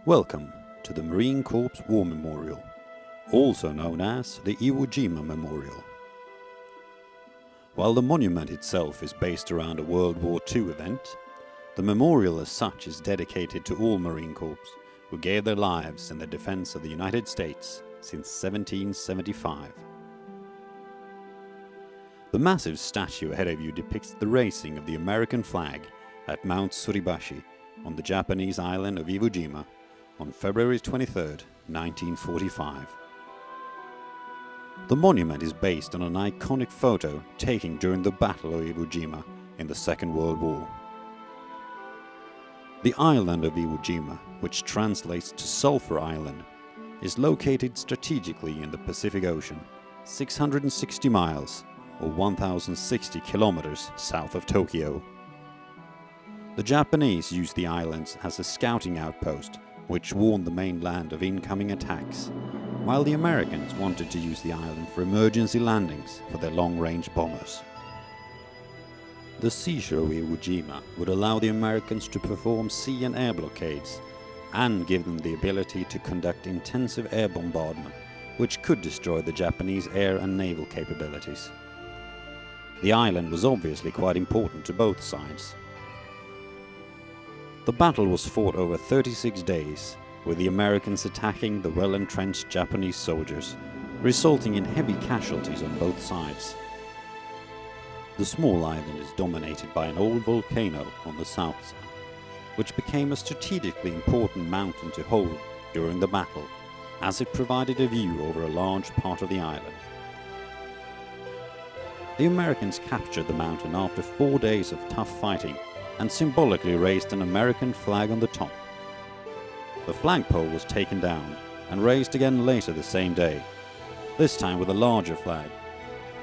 Welcome to the Marine Corps War Memorial, also known as the Iwo Jima Memorial. While the monument itself is based around a World War II event, the memorial as such is dedicated to all Marine Corps who gave their lives in the defense of the United States since 1775. The massive statue ahead of you depicts the raising of the American flag at Mount Suribashi on the Japanese island of Iwo Jima on February 23, 1945. The monument is based on an iconic photo taken during the Battle of Iwo Jima in the Second World War. The island of Iwo Jima, which translates to Sulphur Island, is located strategically in the Pacific Ocean, 660 miles or 1,060 kilometers south of Tokyo. The Japanese used the islands as a scouting outpost which warned the mainland of incoming attacks, while the Americans wanted to use the island for emergency landings for their long-range bombers. The seizure of Iwo Jima would allow the Americans to perform sea and air blockades and give them the ability to conduct intensive air bombardment, which could destroy the Japanese air and naval capabilities. The island was obviously quite important to both sides. The battle was fought over 36 days, with the Americans attacking the well-entrenched Japanese soldiers, resulting in heavy casualties on both sides. The small island is dominated by an old volcano on the south side, which became a strategically important mountain to hold during the battle, as it provided a view over a large part of the island. The Americans captured the mountain after 4 days of tough fighting and symbolically raised an American flag on the top. The flagpole was taken down and raised again later the same day, this time with a larger flag,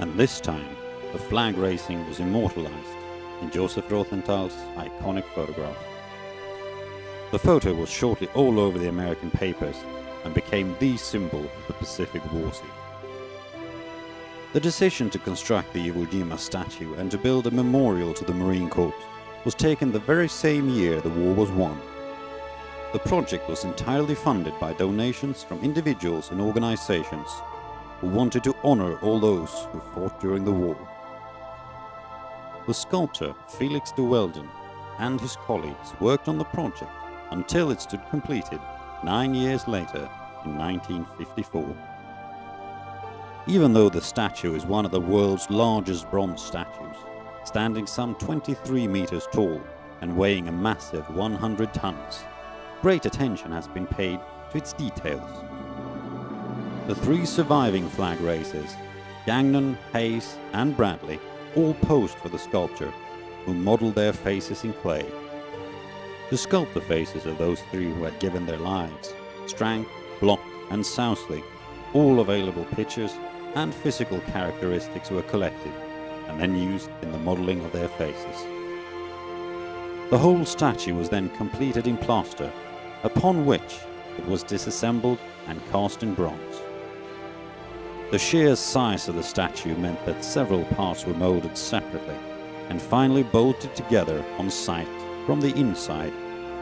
and this time the flag raising was immortalized in Joseph Rothental's iconic photograph. The photo was shortly all over the American papers and became the symbol of the Pacific War scene. The decision to construct the Iwo Jima statue and to build a memorial to the Marine Corps was taken the very same year the war was won. The project was entirely funded by donations from individuals and organizations who wanted to honor all those who fought during the war. The sculptor Felix de Welden and his colleagues worked on the project until it stood completed 9 years later in 1954. Even though the statue is one of the world's largest bronze statues, standing some 23 meters tall and weighing a massive 100 tons, great attention has been paid to its details. The 3 surviving flag raisers, Gagnon, Hayes and Bradley, all posed for the sculptor, who modeled their faces in clay. To sculpt the faces of those 3 who had given their lives, Strang, Block and Sousley, all available pictures and physical characteristics were collected and then used in the modeling of their faces. The whole statue was then completed in plaster, upon which it was disassembled and cast in bronze. The sheer size of the statue meant that several parts were molded separately and finally bolted together on site from the inside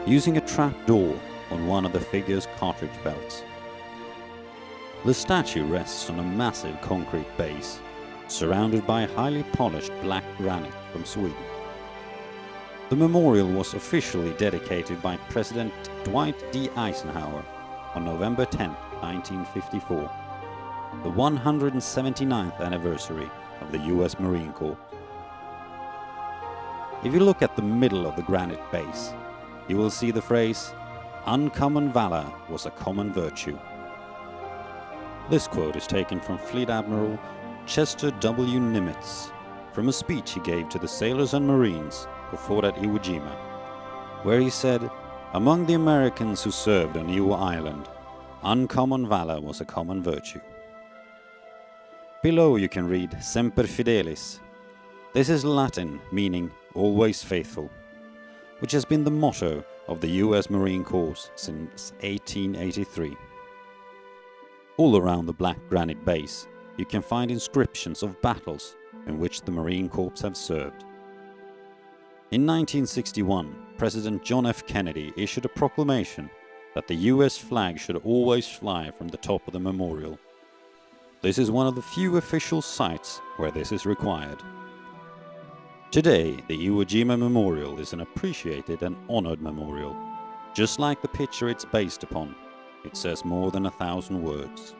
using a trap door on one of the figure's cartridge belts. The statue rests on a massive concrete base, surrounded by highly polished black granite from Sweden. The memorial was officially dedicated by President Dwight D. Eisenhower on November 10, 1954, the 179th anniversary of the U.S. Marine Corps. If you look at the middle of the granite base, you will see the phrase, "Uncommon valor was a common virtue." This quote is taken from Fleet Admiral Chester W. Nimitz from a speech he gave to the sailors and Marines who fought at Iwo Jima, where he said, "Among the Americans who served on Iwo Island, uncommon valor was a common virtue." Below you can read Semper Fidelis. This is Latin meaning always faithful, which has been the motto of the U.S. Marine Corps since 1883. All around the black granite base, you can find inscriptions of battles in which the Marine Corps have served. In 1961, President John F. Kennedy issued a proclamation that the US flag should always fly from the top of the memorial. This is one of the few official sites where this is required. Today, the Iwo Jima Memorial is an appreciated and honored memorial. Just like the picture it's based upon, it says more than 1,000 words.